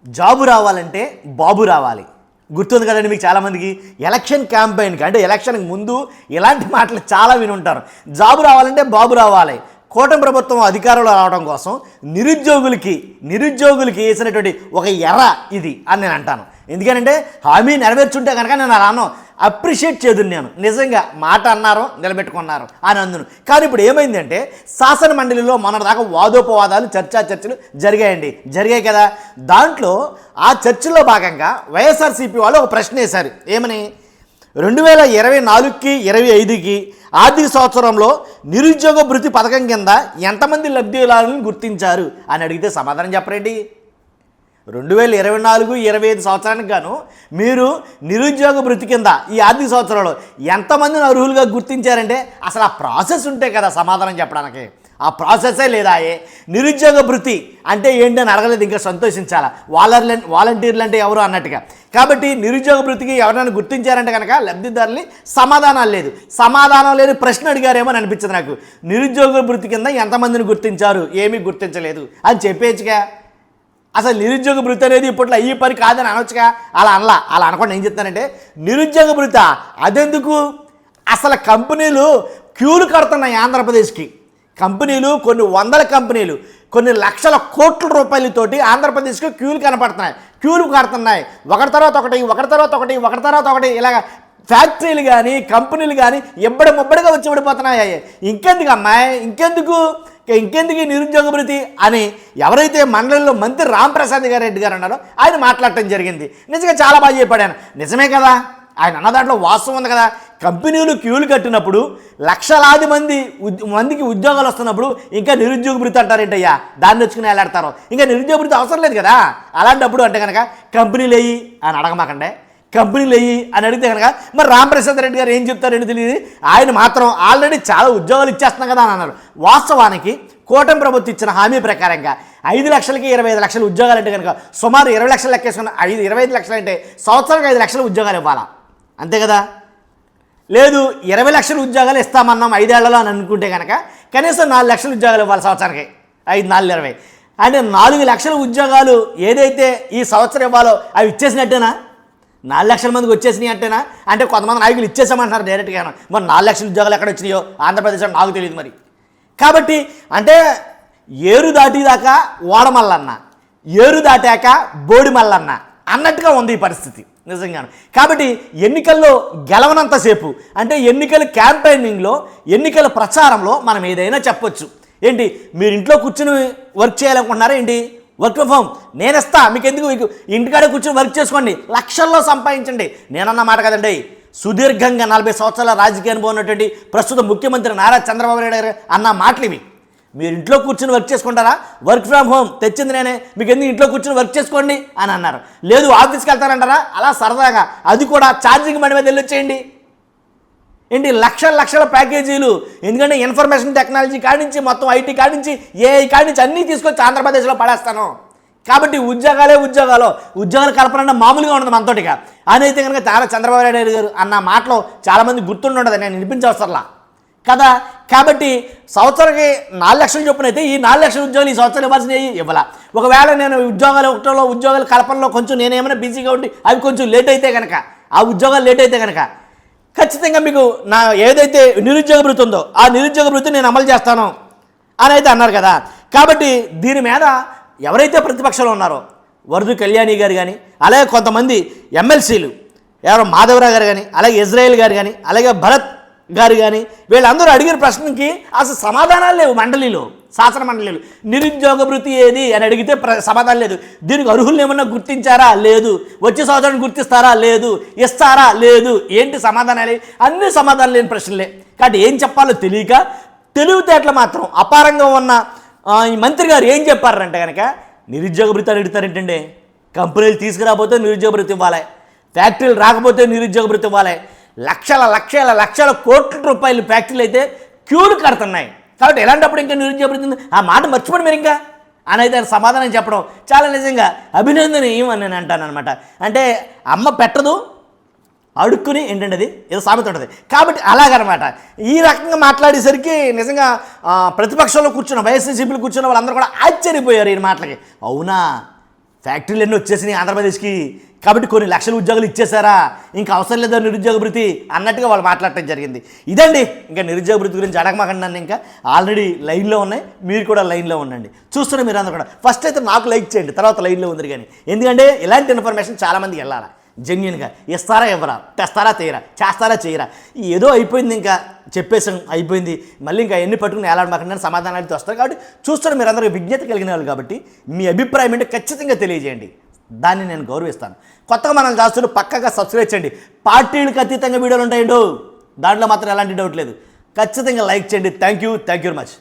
Job రావాలంటే బాబు రావాలి. గుర్తుంది కదండి మీకు చాలామందికి. ఎలక్షన్ క్యాంపెయిన్కి అంటే ఎలక్షన్కి ముందు ఇలాంటి మాటలు చాలా విని ఉంటారు. జాబు రావాలంటే బాబు రావాలి. కూటమి ప్రభుత్వం అధికారంలో రావడం కోసం నిరుద్యోగులకి వేసినటువంటి ఒక ఎర్ర ఇది అని నేను అంటాను. ఎందుకంటే హామీ నెరవేర్చుంటే కనుక నేను అలా అప్రిషియేట్ చేయదు. నేను నిజంగా మాట అన్నారు, నిలబెట్టుకున్నారు అని అందును. కానీ ఇప్పుడు ఏమైందంటే శాసన మండలిలో మొన్నటిదాకా వాదోపవాదాలు చర్చలు జరిగాయి కదా. దాంట్లో ఆ చర్చల్లో భాగంగా వైఎస్ఆర్సీపీ వాళ్ళు ఒక ప్రశ్న వేశారు. ఏమని 2024కి 25కి ఆర్థిక సంవత్సరంలో నిరుద్యోగ భృతి పథకం కింద ఎంతమంది లబ్ధిదారులను గుర్తించారు అని అడిగితే సమాధానం చెప్పరండి. 2024-25 సంవత్సరానికి గాను మీరు నిరుద్యోగ భృతి కింద ఈ ఆర్థిక సంవత్సరంలో ఎంతమందిని అర్హులుగా గుర్తించారంటే అసలు ఆ ప్రాసెస్ ఉంటే కదా సమాధానం చెప్పడానికి. ఆ ప్రాసెసే లేదా. నిరుద్యోగ భృతి అంటే ఏంటి అని అడగలేదు, ఇంకా సంతోషించాలా. వాలంటీర్లు అంటే ఎవరు అన్నట్టుగా. కాబట్టి నిరుద్యోగ భృతికి ఎవరైనా గుర్తించారంటే కనుక లబ్ధిదారులు సమాధానం లేని ప్రశ్న అడిగారేమో అని అనిపించింది నాకు. నిరుద్యోగ భృతి కింద ఎంతమందిని గుర్తించారు, ఏమీ గుర్తించలేదు అని చెప్పేచ్చుగా. అసలు నిరుద్యోగ భృతి అనేది ఇప్పట్లో ఈ పని కాదని అనొచ్చుగా. అలా అనకుండా ఏం చెప్తానంటే నిరుద్యోగ భృతి అదెందుకు, అసలు కంపెనీలు క్యూలు కడుతున్నాయి ఆంధ్రప్రదేశ్కి. కంపెనీలు కొన్ని వందల కంపెనీలు కొన్ని లక్షల కోట్ల రూపాయలతోటి ఆంధ్రప్రదేశ్కి క్యూలు కడుతున్నాయి. ఒకటి తర్వాత ఒకటి ఇలాగ ఫ్యాక్టరీలు కానీ కంపెనీలు కానీ ముబ్బడిగా వచ్చి పడిపోతున్నాయి. ఇంకెందుకు నిరుద్యోగ భృతి అని ఎవరైతే మండలిలో మంత్రి రాంప్రసాద్ రెడ్డి గారు అన్నారో ఆయన మాట్లాడటం జరిగింది. నిజంగా చాలా బాగా చెప్పాడు. నిజమే కదా, ఆయన అన్న దాంట్లో వాస్తవం ఉంది కదా. కంపెనీలు క్యూలు కట్టినప్పుడు లక్షలాది మందికి ఉద్యోగాలు వస్తున్నప్పుడు ఇంకా నిరుద్యోగ భృతి అంటారేంటయ్యా, దాన్ని వచ్చుకుని వెళ్ళాడతారు. ఇంకా నిరుద్యోగ భృతి అవసరం లేదు కదా. అలాంటప్పుడు అంటే కనుక కంపెనీలు వెయ్యి అని అడగమాకండే, కంపెనీలు వెయ్యి అని అడిగితే కనుక మరి రాంప్రసాద్ రెడ్డి గారు ఏం చెప్తారని తెలియదు. ఆయన మాత్రం ఆల్రెడీ చాలా ఉద్యోగాలు ఇచ్చేస్తున్నాం కదా అని అన్నారు. వాస్తవానికి కూటమి ప్రభుత్వం ఇచ్చిన హామీ ప్రకారంగా 5 లక్షలకి 25 లక్షల ఉద్యోగాలు అంటే కనుక సుమారు 20 లక్షలు లెక్కేసుకున్న 25 లక్షలు అంటే సంవత్సరానికి 5 లక్షల ఉద్యోగాలు ఇవ్వాలా, అంతే కదా. లేదు 20 లక్షల ఉద్యోగాలు ఇస్తామన్నాం 5 ఏళ్లలో అని అనుకుంటే కనుక కనీసం 4 లక్షల ఉద్యోగాలు ఇవ్వాలి సంవత్సరానికి. 5, 4, 20 అంటే 4 లక్షల ఉద్యోగాలు ఏదైతే ఈ సంవత్సరం ఇవ్వాలో అవి ఇచ్చేసినట్టేనా? 4 లక్షల మందికి వచ్చేసినాయి అంటేనా? అంటే కొంతమంది నాయకులు ఇచ్చేసామంటున్నారు డైరెక్ట్గా. మరి 4 లక్షల ఉద్యోగాలు ఎక్కడ వచ్చినాయో ఆంధ్రప్రదేశ్లో నాకు తెలియదు మరి. కాబట్టి అంటే ఏరు దాటిదాకా ఓడమల్లన్న, ఏరు దాటాక బోడిమల్లన్న అన్నట్టుగా ఉంది ఈ పరిస్థితి నిజంగాను. కాబట్టి ఎన్నికల్లో గెలవనంతసేపు అంటే ఎన్నికల క్యాంపెయినింగ్లో ఎన్నికల ప్రచారంలో మనం ఏదైనా చెప్పొచ్చు. ఏంటి మీరు ఇంట్లో కూర్చుని వర్క్ చేయాలనుకుంటున్నారా ఏంటి? వర్క్ ఫ్రమ్ హోమ్ నేను ఇస్తా, మీకు ఎందుకు, మీకు ఇంటికాడే కూర్చొని వర్క్ చేసుకోండి, లక్షల్లో సంపాదించండి నేనన్న మాట కదండి. సుదీర్ఘంగా 40 సంవత్సరాల రాజకీయ అనుభవం ఉన్నటువంటి ప్రస్తుత ముఖ్యమంత్రి నారా చంద్రబాబు నాయుడు గారు అన్న మాటలు ఇవి. మీరు ఇంట్లో కూర్చొని వర్క్ చేసుకుంటారా? వర్క్ ఫ్రమ్ హోమ్ తెచ్చింది నేనే, మీకు ఎందుకు ఇంట్లో కూర్చొని వర్క్ చేసుకోండి అని అన్నారు. లేదు ఆఫీస్కి వెళ్తారంటారా? అలా సరదాగా అది కూడా ఛార్జింగ్ బండి మీద వెళ్ళొచ్చేయండి. ఏంటి లక్షల ప్యాకేజీలు. ఎందుకంటే ఇన్ఫర్మేషన్ టెక్నాలజీ కాడించి మొత్తం ఐటీ కాడించి ఏఐ కాడించి అన్నీ తీసుకొచ్చి ఆంధ్రప్రదేశ్లో పడేస్తాను. కాబట్టి ఉద్యోగాలు కల్పన మామూలుగా ఉండదు మనతోటిగా అని అయితే కనుక చంద్రబాబు నాయుడు గారు అన్న మాటలో చాలామంది గుర్తుండదు, నేను వినిపించవసరలా కదా. కాబట్టి సంవత్సరానికి 4 లక్షల చొప్పున అయితే ఈ 4 లక్షల ఉద్యోగాలు ఈ సంవత్సరం ఇవ్వాల్సినవి ఇవ్వాల. ఒకవేళ నేను ఉద్యోగాల కల్పనలో కొంచెం నేనేమైనా బిజీగా ఉండి అవి కొంచెం లేట్ అయితే కనుక, ఆ ఉద్యోగాలు లేట్ అయితే కనుక ఖచ్చితంగా మీకు నా ఏదైతే నిరుద్యోగ భృతి ఉందో ఆ నిరుద్యోగ భృతి నేను అమలు చేస్తాను అని అయితే అన్నారు కదా. కాబట్టి దీని మీద ఎవరైతే ప్రతిపక్షంలో ఉన్నారో వరదు కళ్యాణి గారు కానీ, అలాగే కొంతమంది ఎమ్మెల్సీలు ఎవరో మాధవరావు గారు కానీ, అలాగే ఇజ్రాయేల్ గారు కానీ, అలాగే భరత్ గారు కానీ వీళ్ళందరూ అడిగిన ప్రశ్నకి అసలు సమాధానాలు లేవు. శాసన మండలిలో నిరుద్యోగ భృతి ఏది అని అడిగితే సమాధానం లేదు. దీనికి అర్హులు ఏమన్నా గుర్తించారా? లేదు. వచ్చే సంవత్సరం గుర్తిస్తారా? లేదు. ఇస్తారా? లేదు. ఏంటి సమాధానాలు? అన్ని సమాధానం లేని ప్రశ్నలే. కాబట్టి ఏం చెప్పాలో తెలియక తెలివితేటలు మాత్రం అపారంగా ఉన్న ఈ మంత్రి గారు ఏం చెప్పారంటే కనుక నిరుద్యోగ భృతి అడుగుతారేంటండి. కంపెనీలు తీసుకురాకపోతే నిరుద్యోగ భృతి ఇవ్వాలి, ఫ్యాక్టరీలు రాకపోతే నిరుద్యోగ భృతి ఇవ్వాలి. లక్షల కోట్ల రూపాయలు ఫ్యాక్టరీలు అయితే క్యూలు కడుతున్నాయి. కాబట్టి ఎలాంటప్పుడు ఇంకా నిరుద్యోగ భృతి ఆ మాట మర్చిపోండి మీరు ఇంకా అని అయితే సమాధానం చెప్పడం చాలా నిజంగా అభినందనీయం అని నేను అంటాను అనమాట. అంటే అమ్మ పెట్టదు అడుక్కుని ఏంటంటే అది ఏదో సామెత ఉంటుంది. కాబట్టి అలాగనమాట ఈ రకంగా మాట్లాడేసరికి నిజంగా ప్రతిపక్షంలో కూర్చున్న వైఎస్ఆర్సీపీలో కూర్చున్న వాళ్ళందరూ కూడా ఆశ్చర్యపోయారు ఈ మాటలకి. అవునా ఫ్యాక్టరీలు ఎన్ని వచ్చేసినాయి ఆంధ్రప్రదేశ్కి, కాబట్టి కొన్ని లక్షల ఉద్యోగాలు ఇచ్చేసారా, ఇంకా అవసరం లేదా నిరుద్యోగ భృతి అన్నట్టుగా వాళ్ళు మాట్లాడటం జరిగింది. ఇదండి, ఇంకా నిరుద్యోగ భృతి గురించి అడగమాకండి నన్ను. ఇంకా ఆల్రెడీ లైన్లో ఉన్నాయి, మీరు కూడా లైన్లో ఉండండి. చూస్తున్న మీరు అందరూ కూడా ఫస్ట్ అయితే నాకు లైక్ చేయండి, తర్వాత లైన్లో ఉంది. కానీ ఎందుకంటే ఇలాంటి ఇన్ఫర్మేషన్ చాలామందికి వెళ్ళాలి. జెన్యున్గా ఇస్తారా ఇవ్వరా, తెస్తారా తీయరా, చేస్తారా చేయరా, ఏదో అయిపోయింది, ఇంకా చెప్పేసాం అయిపోయింది, మళ్ళీ ఇంకా ఎన్ని పట్టుకుని ఏలాడమాకండి సమాధానాలు వస్తారు. కాబట్టి చూస్తున్న మీరు అందరూ విజ్ఞత కలిగిన వాళ్ళు కాబట్టి మీ అభిప్రాయం ఏంటో ఖచ్చితంగా తెలియజేయండి, దాన్ని నేను గౌరవిస్తాను. కొత్తగా మనం చేస్తున్న పక్కగా సబ్స్క్రైబ్ చేయండి. పార్టీలకు అతీతంగా వీడియోలు ఉంటాయండు, దాంట్లో మాత్రం ఎలాంటి డౌట్ లేదు. ఖచ్చితంగా లైక్ చేయండి. Thank you very much.